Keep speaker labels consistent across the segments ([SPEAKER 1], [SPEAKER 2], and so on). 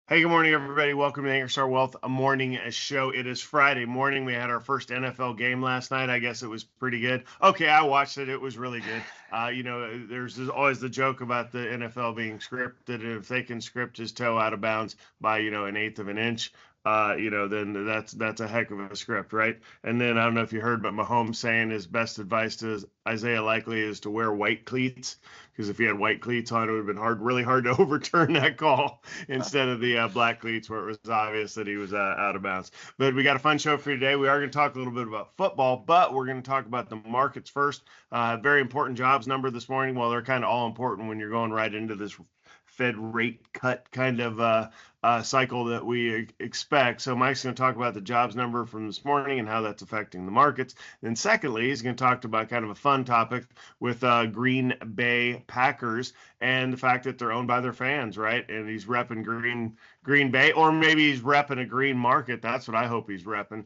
[SPEAKER 1] Hey, good morning, everybody. Welcome to the Ankerstar Wealth Morning Show. It is Friday morning. We had our first NFL game last night. I guess it was pretty good. Okay, I watched it. It was really good. There's always the joke about the NFL being scripted. If they can script his toe out of bounds by, an eighth of an inch, then that's a heck of a script, right? And then I don't know if you heard, but Mahomes saying his best advice to Isaiah Likely is to wear white cleats, because if he had white cleats on, it would have been really hard to overturn that call instead of the black cleats where it was obvious that he was out of bounds. But we got a fun show for you today. We are going to talk a little bit about football, but we're going to talk about the markets first. Very important jobs number this morning. Well, they're kind of all important when you're going right into this Fed rate cut kind of cycle that we expect. So Mike's going to talk about the jobs number from this morning and how that's affecting the markets. Then secondly, he's going to talk about kind of a fun topic with Green Bay Packers and the fact that they're owned by their fans, right? And he's repping Green Bay, or maybe he's repping a green market. That's what I hope he's repping.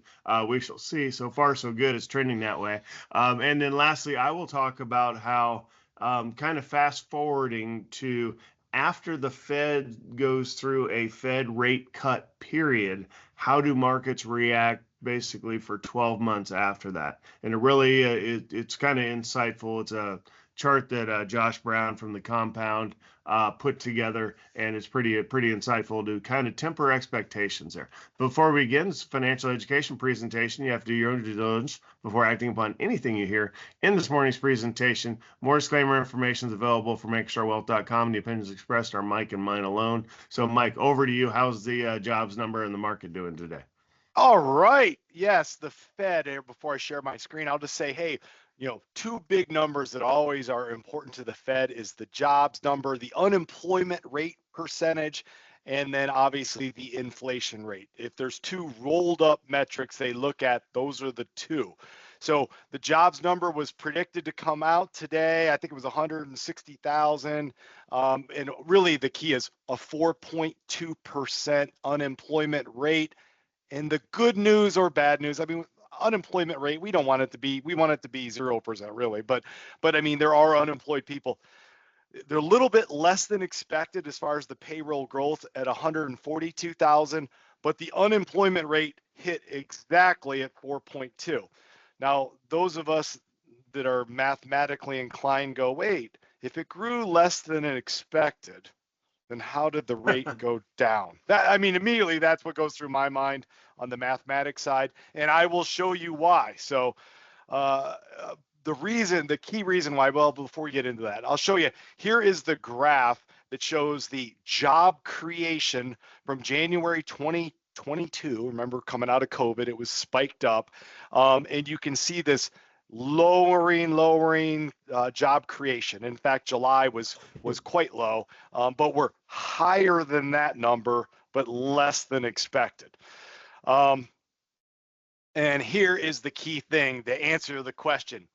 [SPEAKER 1] We shall see. So far, so good. It's trending that way. And then lastly, I will talk about how kind of fast forwarding to after the Fed goes through a Fed rate cut period, how do markets react basically for 12 months after that? And it really it's kind of insightful. It's a chart that Josh Brown from the Compound put together, and it's pretty insightful to kind of temper expectations there. Before we begin this financial education presentation, you have to do your own due diligence before acting upon anything you hear in this morning's presentation. More disclaimer information is available from AnkerstarWealth.com. The opinions expressed are Mike and mine alone. So, Mike, over to you. How's the jobs number and the market doing today?
[SPEAKER 2] All right. Yes, the Fed. Before I share my screen, I'll just say, hey, two big numbers that always are important to the Fed is the jobs number, the unemployment rate percentage, and then obviously the inflation rate. If there's two rolled up metrics they look at, those are the two. So the jobs number was predicted to come out today. I think it was 160,000. And really the key is a 4.2% unemployment rate. And the good news or bad news, I mean, unemployment rate, we want it to be 0%, really. But I mean, there are unemployed people. They're a little bit less than expected as far as the payroll growth at 142,000, but the unemployment rate hit exactly at 4.2. Now, those of us that are mathematically inclined go, wait, if it grew less than expected, then how did the rate go down? Immediately that's what goes through my mind on the mathematics side, and I will show you why. So the key reason why, well, before we get into that, I'll show you. Here is the graph that shows the job creation from January 2022. Remember, coming out of COVID, it was spiked up. And you can see this lowering job creation. In fact, July was quite low, but we're higher than that number, but less than expected. And here is the key thing, the answer to the question: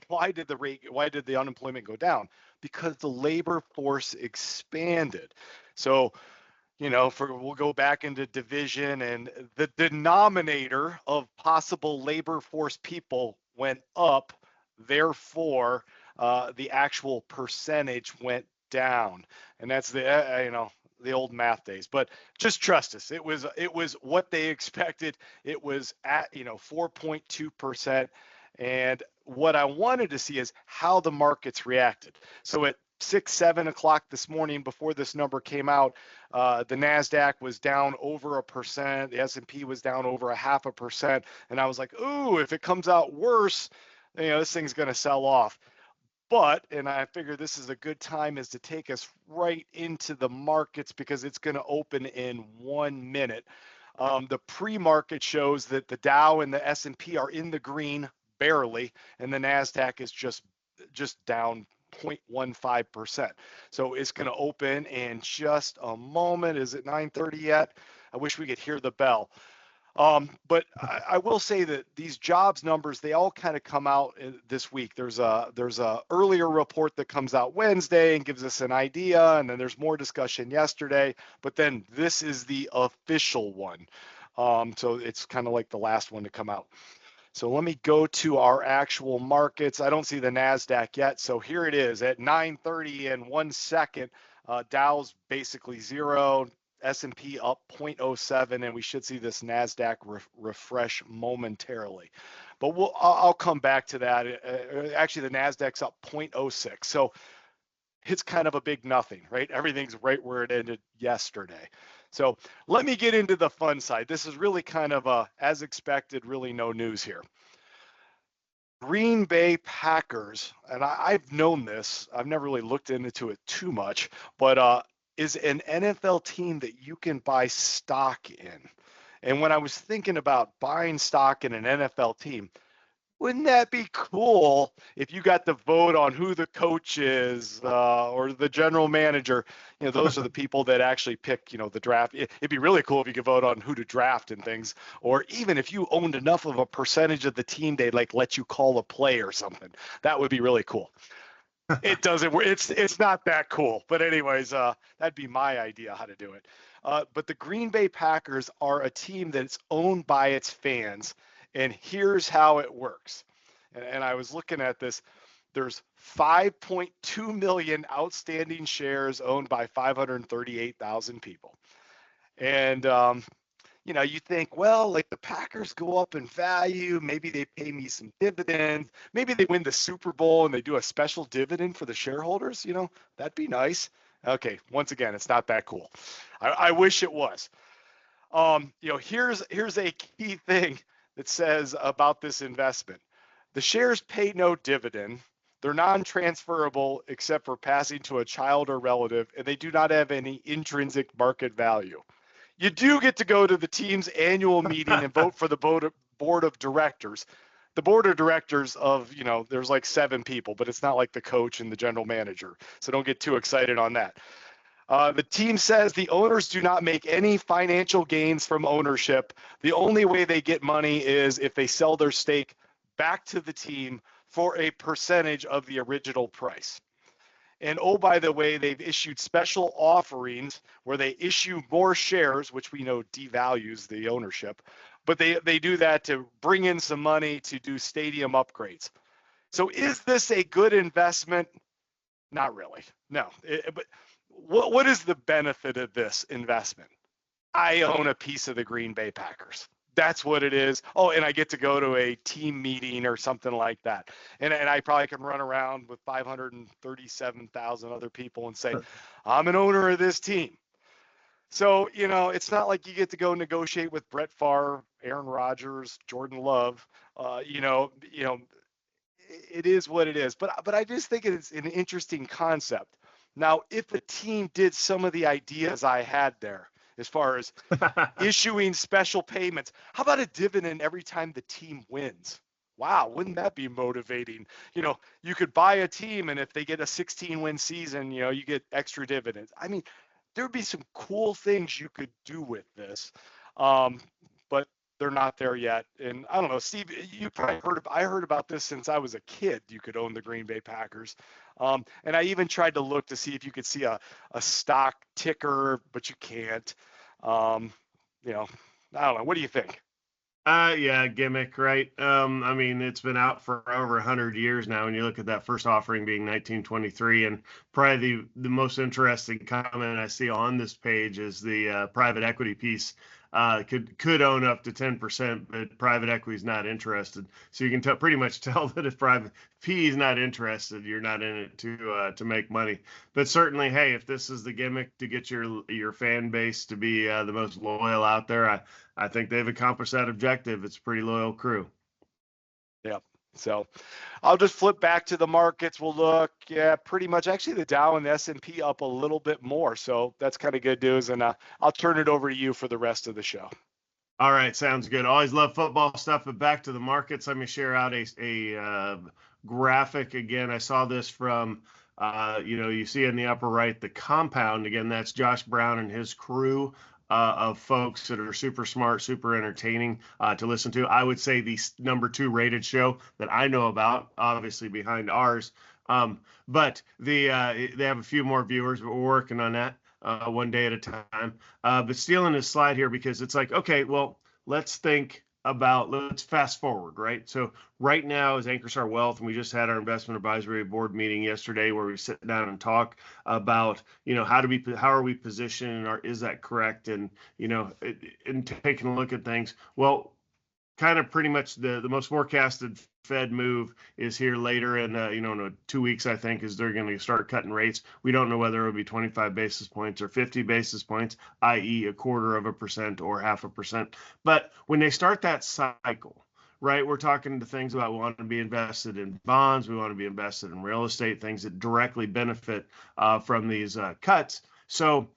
[SPEAKER 2] why did the unemployment go down? Because the labor force expanded. So, we'll go back into division, and the denominator of possible labor force people went up. Therefore, the actual percentage went down, and that's the old math days. But just trust us. It was what they expected. It was at 4.2%. And what I wanted to see is how the markets reacted. So at 7 o'clock this morning, before this number came out, the NASDAQ was down over 1%. The S&P was down over 0.5%. And I was like, ooh, if it comes out worse, this thing's going to sell off. But, and I figure this is a good time, is to take us right into the markets, because it's going to open in 1 minute. The pre-market shows that the Dow and the S&P are in the green, barely, and the NASDAQ is just down 0.15%. So it's going to open in just a moment. Is it 9:30 yet? I wish we could hear the bell. But I will say that these jobs numbers, they all kind of come out this week. There's a earlier report that comes out Wednesday and gives us an idea, and then there's more discussion yesterday. But then this is the official one. So it's kind of like the last one to come out. So let me go to our actual markets. I don't see the NASDAQ yet. So here it is at 9:30 and 1 second. Dow's basically zero. S&P up 0.07, and we should see this NASDAQ refresh momentarily. But I'll come back to that. Actually, the NASDAQ's up 0.06. So it's kind of a big nothing, right? Everything's right where it ended yesterday. So let me get into the fun side. This is really kind of as expected, really no news here. Green Bay Packers, and I've known this, I've never really looked into it too much, but is an NFL team that you can buy stock in. And when I was thinking about buying stock in an NFL team, wouldn't that be cool if you got to vote on who the coach is or the general manager? You know, those are the people that actually pick, you know, the draft. It'd be really cool if you could vote on who to draft and things, or even if you owned enough of a percentage of the team, they'd like let you call a play or something. That would be really cool. It doesn't. It's not that cool. But anyways, that'd be my idea how to do it. But the Green Bay Packers are a team that's owned by its fans. And here's how it works. And I was looking at this. There's 5.2 million outstanding shares owned by 538,000 people. And, you know, you think, well, like the Packers go up in value. Maybe they pay me some dividends. Maybe they win the Super Bowl and they do a special dividend for the shareholders. You know, that'd be nice. Okay, once again, it's not that cool. I wish it was. You know, here's a key thing that says about this investment. The shares pay no dividend. They're non-transferable except for passing to a child or relative, and they do not have any intrinsic market value. You do get to go to the team's annual meeting and vote for the board of directors. The board of directors of, you know, there's like 7 people, but it's not like the coach and the general manager. So don't get too excited on that. The team says the owners do not make any financial gains from ownership. The only way they get money is if they sell their stake back to the team for a percentage of the original price. And oh, by the way, they've issued special offerings where they issue more shares, which we know devalues the ownership, but they do that to bring in some money to do stadium upgrades. So is this a good investment? Not really, no. But what is the benefit of this investment? I own a piece of the Green Bay Packers. That's what it is. Oh, and I get to go to a team meeting or something like that. And I probably can run around with 537,000 other people and say, I'm an owner of this team. So, you know, it's not like you get to go negotiate with Brett Favre, Aaron Rodgers, Jordan Love. You know, it is what it is. But I just think it's an interesting concept. Now, if the team did some of the ideas I had there, as far as issuing special payments, how about a dividend every time the team wins? Wow, wouldn't that be motivating? You know, you could buy a team, and if they get a 16-win season, you know, you get extra dividends. I mean, there would be some cool things you could do with this, but they're not there yet. And I don't know, Steve, you probably I heard about this since I was a kid. You could own the Green Bay Packers. And I even tried to look to see if you could see a stock ticker, but you can't. You know, I don't know. What do you think?
[SPEAKER 1] Yeah, gimmick, right? I mean, it's been out for over 100 years now. When you look at that first offering being 1923, and probably the most interesting comment I see on this page is the private equity piece. Could own up to 10%, but private equity is not interested. So you can pretty much tell that if private PE is not interested, you're not in it to make money. But certainly, hey, if this is the gimmick to get your fan base to be the most loyal out there, I think they've accomplished that objective. It's a pretty loyal crew.
[SPEAKER 2] Yeah. So I'll just flip back to the markets. We'll look, yeah, pretty much actually the Dow and the S&P up a little bit more. So that's kind of good news. And I'll turn it over to you for the rest of the show.
[SPEAKER 1] All right. Sounds good. Always love football stuff, but back to the markets. Let me share out a graphic again. I saw this from, you see in the upper right, the compound. Again, that's Josh Brown and his crew of folks that are super smart, super entertaining to listen to. I would say the number 2 rated show that I know about, obviously behind ours. But they have a few more viewers, but we're working on that one day at a time. But stealing his slide here because it's like, okay, well, let's think about, let's fast forward, right? So right now is Ankerstar Wealth, and we just had our investment advisory board meeting yesterday where we sit down and talk about, how are we positioned, or is that correct? And, and taking a look at things. Well, kind of pretty much the most forecasted Fed move is here later in, in 2 weeks, I think, is they're going to start cutting rates. We don't know whether it'll be 25 basis points or 50 basis points, i.e. 1/4% or 0.5%. But when they start that cycle, right, we're talking to things about we want to be invested in bonds, we want to be invested in real estate, things that directly benefit from these cuts. So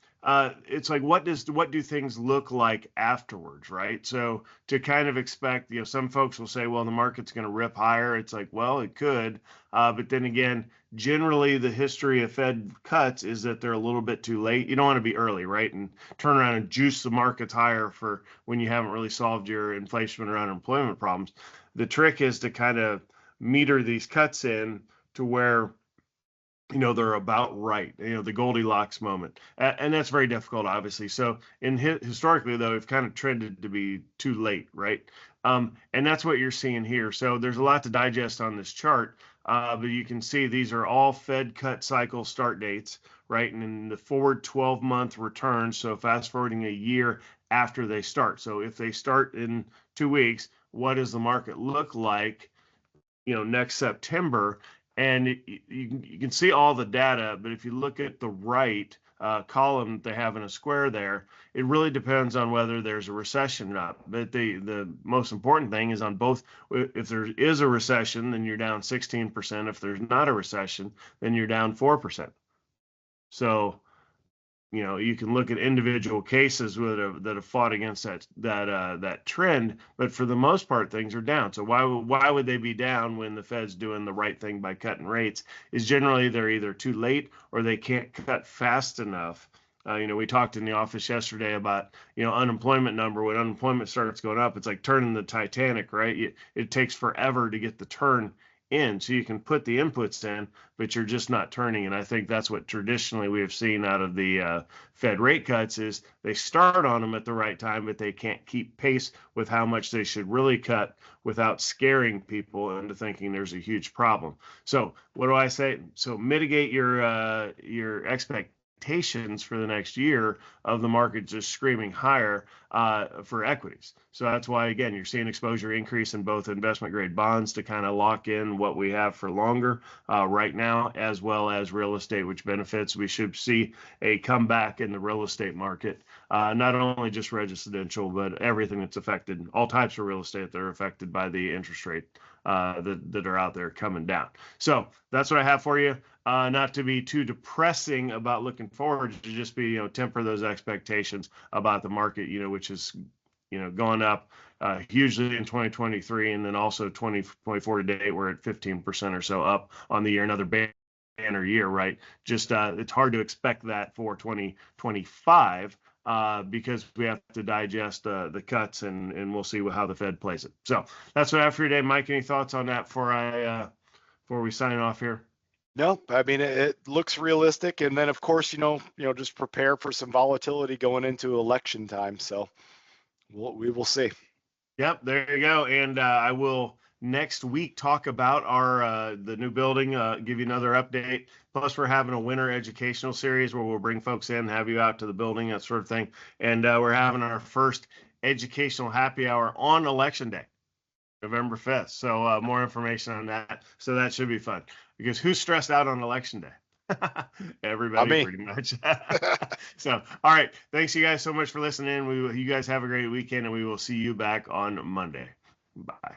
[SPEAKER 1] it's like, what do things look like afterwards, right? So to kind of expect, some folks will say, well, the market's going to rip higher. It's like, well, it could, but then again, generally the history of Fed cuts is that they're a little bit too late. You don't want to be early, right, and turn around and juice the markets higher for when you haven't really solved your inflation or unemployment problems. The trick is to kind of meter these cuts in to where they're about right, the Goldilocks moment. And that's very difficult, obviously. So historically, though, we've kind of trended to be too late, right? And that's what you're seeing here. So there's a lot to digest on this chart, but you can see these are all Fed cut cycle start dates, right? And in the forward 12-month returns, so fast forwarding a year after they start. So if they start in 2 weeks, what does the market look like, next September? And you can see all the data, but if you look at the right column they have in a square there, it really depends on whether there's a recession or not. But the most important thing is on both. If there is a recession, then you're down 16%. If there's not a recession, then you're down 4%. So you can look at individual cases that have fought against that trend, but for the most part, things are down. So why would they be down when the Fed's doing the right thing by cutting rates? Is generally they're either too late or they can't cut fast enough. We talked in the office yesterday about unemployment number. When unemployment starts going up, it's like turning the Titanic, right? It takes forever to get the turn in, so you can put the inputs in, but you're just not turning. And I think that's what traditionally we have seen out of the Fed rate cuts is they start on them at the right time, but they can't keep pace with how much they should really cut without scaring people into thinking there's a huge problem. So what do I say? So mitigate your expectations for the next year of the market just screaming higher for equities. So that's why, again, you're seeing exposure increase in both investment grade bonds to kind of lock in what we have for longer right now, as well as real estate, which benefits. We should see a comeback in the real estate market, not only just residential, but everything that's affected, all types of real estate that are affected by the interest rate that are out there coming down. So that's what I have for you. Not to be too depressing about looking forward, to just be, temper those expectations about the market, which is, going up hugely in 2023, and then also 2024 to date, we're at 15% or so up on the year, another banner year, right? Just it's hard to expect that for 2025 because we have to digest the cuts, and we'll see how the Fed plays it. So that's what I have for you today. Mike, any thoughts on that before we sign off here?
[SPEAKER 2] No, I mean, it looks realistic. And then, of course, just prepare for some volatility going into election time. So we will see.
[SPEAKER 1] Yep, there you go. And I will next week talk about the new building, give you another update. Plus, we're having a winter educational series where we'll bring folks in, have you out to the building, that sort of thing. And we're having our first educational happy hour on Election Day, November 5th. So more information on that. So that should be fun, because who's stressed out on Election Day? Everybody, pretty much. So, all right. Thanks you guys so much for listening. You guys have a great weekend, and we will see you back on Monday. Bye.